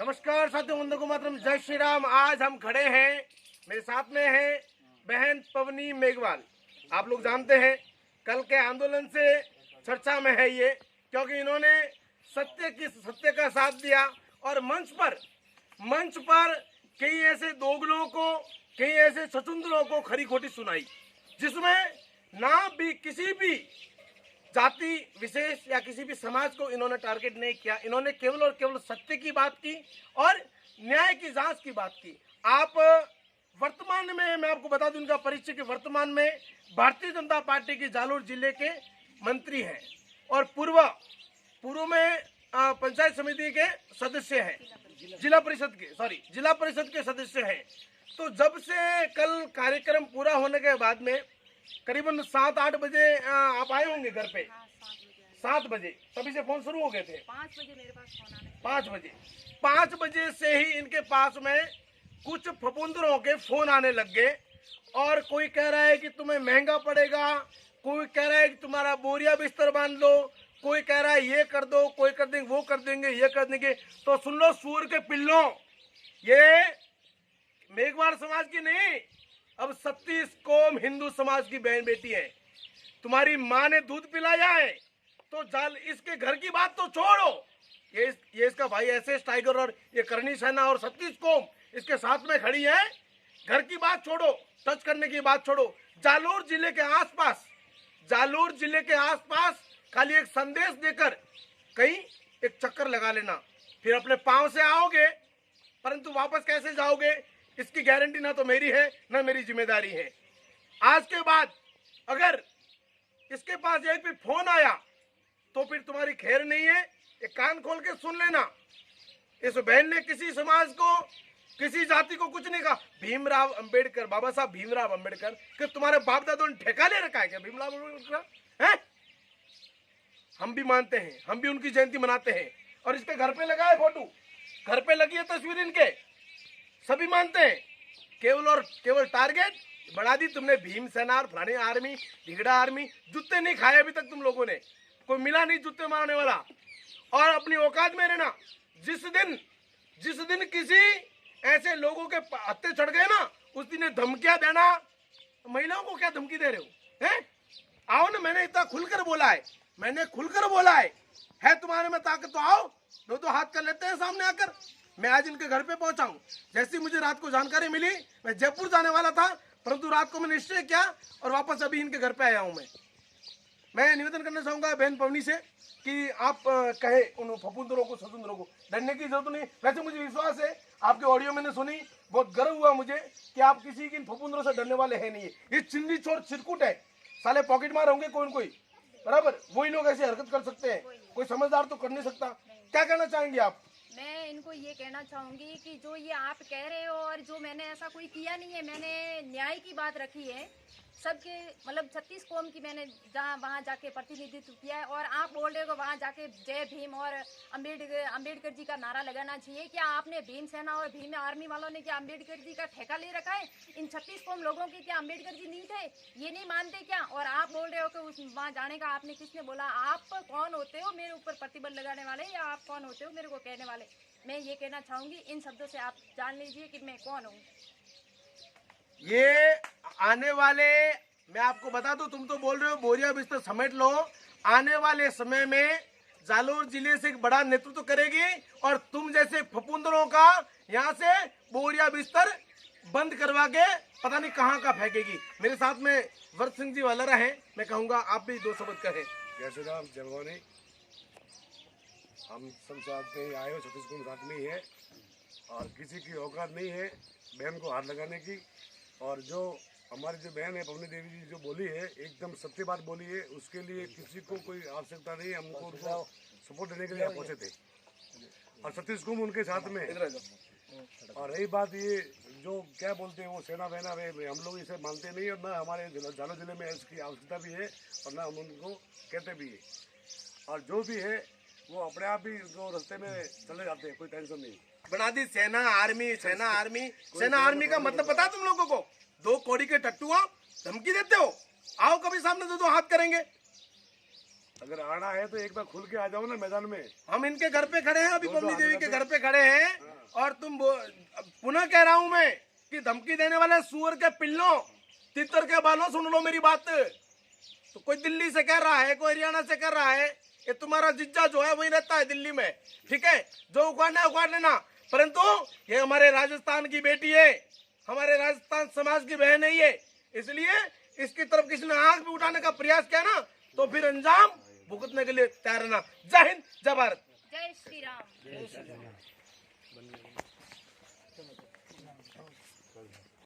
नमस्कार साथियों, वंदे मातरम, जय श्री राम। आज हम खड़े हैं, मेरे साथ में है बहन पवनी मेघवाल। आप लोग जानते हैं कल के आंदोलन से चर्चा में है ये, क्योंकि इन्होंने सत्य का साथ दिया और मंच पर कई ऐसे दोगलों को, कई ऐसे छछुंदरों को खरी खोटी सुनाई, जिसमें ना भी किसी भी जाति विशेष या किसी भी समाज को इन्होंने टारगेट नहीं किया। इन्होंने केवल और केवल सत्य की बात की और न्याय की जांच की बात की। आप वर्तमान में, मैं आपको बता दूं इनका परिचय, कि वर्तमान में भारतीय जनता पार्टी के जालोर जिले के मंत्री हैं और पूर्व में पंचायत समिति के सदस्य हैं, जिला परिषद के सदस्य हैं। तो जब से कल कार्यक्रम पूरा होने के बाद में करीबन 7-8 बजे आप आए होंगे घर पे। 7 बजे तभी से फोन शुरू हो गए थे। 5 बजे मेरे पास फोन आने। 5 बजे से ही इनके पास में कुछ फफूंदरों के फोन आने लग गए और कोई कह रहा है कि तुम्हें महंगा पड़ेगा, कोई कह रहा है कि तुम्हारा बोरिया बिस्तर बांध लो, कोई कह रहा है ये कर दो, कोई कर देंगे, वो कर देंगे, ये कर देंगे। तो सुन लो सूर के पिल्लों, ये मेघवाल समाज की नहीं, अब 36 कौम हिंदू समाज की बहन बेटी है। तुम्हारी माँ ने दूध पिलाया है तो जाल इसके घर की बात तो छोड़ो। ये इसका भाई एसएस टाइगर और ये करनी सेना और 36 कौम इसके साथ में खड़ी है। घर की बात छोड़ो, टच करने की बात छोड़ो। जालोर जिले के आसपास खाली एक संदेश देकर कहीं एक चक्कर लगा लेना, फिर अपने पांव से आओगे, परंतु वापस कैसे जाओगे इसकी गारंटी ना तो मेरी है ना मेरी जिम्मेदारी है। आज के बाद अगर इसके पास एक भी फोन आया तो फिर तुम्हारी खैर नहीं है। ये कान खोल के सुन लेना, इस बहन ने किसी समाज को, किसी जाति को कुछ नहीं कहा। बाबा साहब भीमराव अंबेडकर कि तुम्हारे बाप दादों ने ठेका ले रखा है क्या भीमराव अंबेडकर है? हम भी मानते हैं, हम भी उनकी जयंती मनाते हैं और इसके घर पे लगा है फोटो, घर पे लगी है तस्वीर इनके, सभी मानते हैं। केवल और केवल टारगेट बढ़ा दी तुमने। भीम सेना और फलानी आर्मी, ढिगड़ा आर्मी, जूते नहीं खाए अभी तक तुम लोगों ने, कोई मिला नहीं जूते मारने वाला। और अपनी औकात में रहना। जिस दिन किसी ऐसे लोगों के हत्थे चढ़ गए ना, उस दिन धमकियां देना। महिलाओं को क्या धमकी दे रहे हो हैं? आओ ना, मैंने इतना खुलकर बोला है तुम्हारे में ताकत तो आओ, दो हाथ कर लेते हैं सामने आकर। मैं आज इनके घर पे पहुंचा हूं। जैसी मुझे रात को जानकारी मिली, मैं जयपुर जाने वाला था, परंतु रात को मैंने निश्चय किया और वापस अभी इनके घर पे आया हूं। मैं निवेदन करना चाहूंगा बहन पवनी से कि आप कहे उन फफूंदरों को, ससुंदरों को डरने की जरूरत नहीं। वैसे मुझे विश्वास है, आपके ऑडियो मैंने सुनी, बहुत गर्व हुआ मुझे कि आप किसी की फफूंदरों से डरने वाले है नहीं। ये चिंदी चोर चिरकुट है, साले पॉकेट मार होंगे कोई बराबर, वही लोग ऐसी हरकत कर सकते हैं। कोई समझदार तो कर नहीं सकता। क्या कहना चाहेंगे आप? मैं इनको ये कहना चाहूंगी कि जो ये आप कह रहे हो और जो मैंने ऐसा कोई किया नहीं है, मैंने न्याय की बात रखी है सबके, मतलब 36 कौम की मैंने वहाँ जाके प्रतिनिधित्व किया है। और आप बोल रहे हो वहाँ जाके जय भीम और अम्बेडकर जी का नारा लगाना चाहिए। क्या आपने भीम सेना और भीम आर्मी वालों ने क्या अम्बेडकर जी का ठेका ले रखा है? इन 36 कौम लोगों के क्या अम्बेडकर जी नहीं थे? ये नहीं मानते क्या? और आप बोल रहे हो कि उस वहाँ जाने का आपने किसने बोला? आप कौन होते हो मेरे ऊपर प्रतिबंध लगाने वाले, या आप कौन होते हो मेरे को कहने वाले? मैं ये कहना चाहूंगी, इन शब्दों से आप जान लीजिए कि मैं कौन हूँ। ये आने वाले, मैं आपको बता दूं, तुम तो बोल रहे हो बोरिया बिस्तर समेट लो, आने वाले समय में जालोर जिले से एक बड़ा नेतृत्व करेगी और तुम जैसे फफूंदरों का यहाँ से बोरिया बिस्तर बंद करवा के पता नहीं कहाँ का फेंकेगी। मेरे साथ में वर्त सिंह जी वालरा है, मैं कहूँगा आप भी 2 शब्द कहें। जय श्री राम, जय भवानी। हम सब साथ में आए हो, 36 कौम साथ में ही है और किसी की औकात नहीं है बहन को हाथ लगाने की। और जो हमारी जो बहन है पवनी देवी जी जो बोली है, एकदम सत्य बात बोली है। उसके लिए किसी को कोई आवश्यकता नहीं, हमको उनको सपोर्ट देने के लिए पहुँचे थे और 36 कौम उनके साथ में। और रही बात ये जो क्या बोलते हैं वो सेना बहना, हम लोग इसे मानते नहीं और ना हमारे जालोर जिले में इसकी आवश्यकता भी है और ना हम उनको कहते भी है। और जो भी है वो अपने आप ही जो रास्ते में चले जाते हैं, कोई टेंशन नहीं। बना दी सेना आर्मी का मतलब पता तुम लोगों को? 2 कौड़ी के टट्टुआ धमकी देते हो। आओ कभी सामने 2 हाथ करेंगे। अगर आना है तो एक बार खुल के आ जाओ ना मैदान में। हम इनके घर पे खड़े हैं, अभी पवनी देवी के घर पे खड़े हैं। पुनः कह रहा हूं मैं कि धमकी देने वाले सुअर के पिल्लों, तितर के बालों, सुन लो मेरी बात। तो कोई दिल्ली से कर रहा है, कोई हरियाणा से कर रहा है, ये तुम्हारा जिज्जा जो है वही रहता है दिल्ली में, ठीक है। जो उखाड़ना है उखाड़ लेना, परंतु ये हमारे राजस्थान की बेटी है, हमारे राजस्थान समाज की बहन है ये, इसलिए इसकी तरफ किसी ने आंख भी उठाने का प्रयास किया ना तो फिर अंजाम भुगतने के लिए तैयार रहना। जय हिंद, जय भारत, जय श्री राम।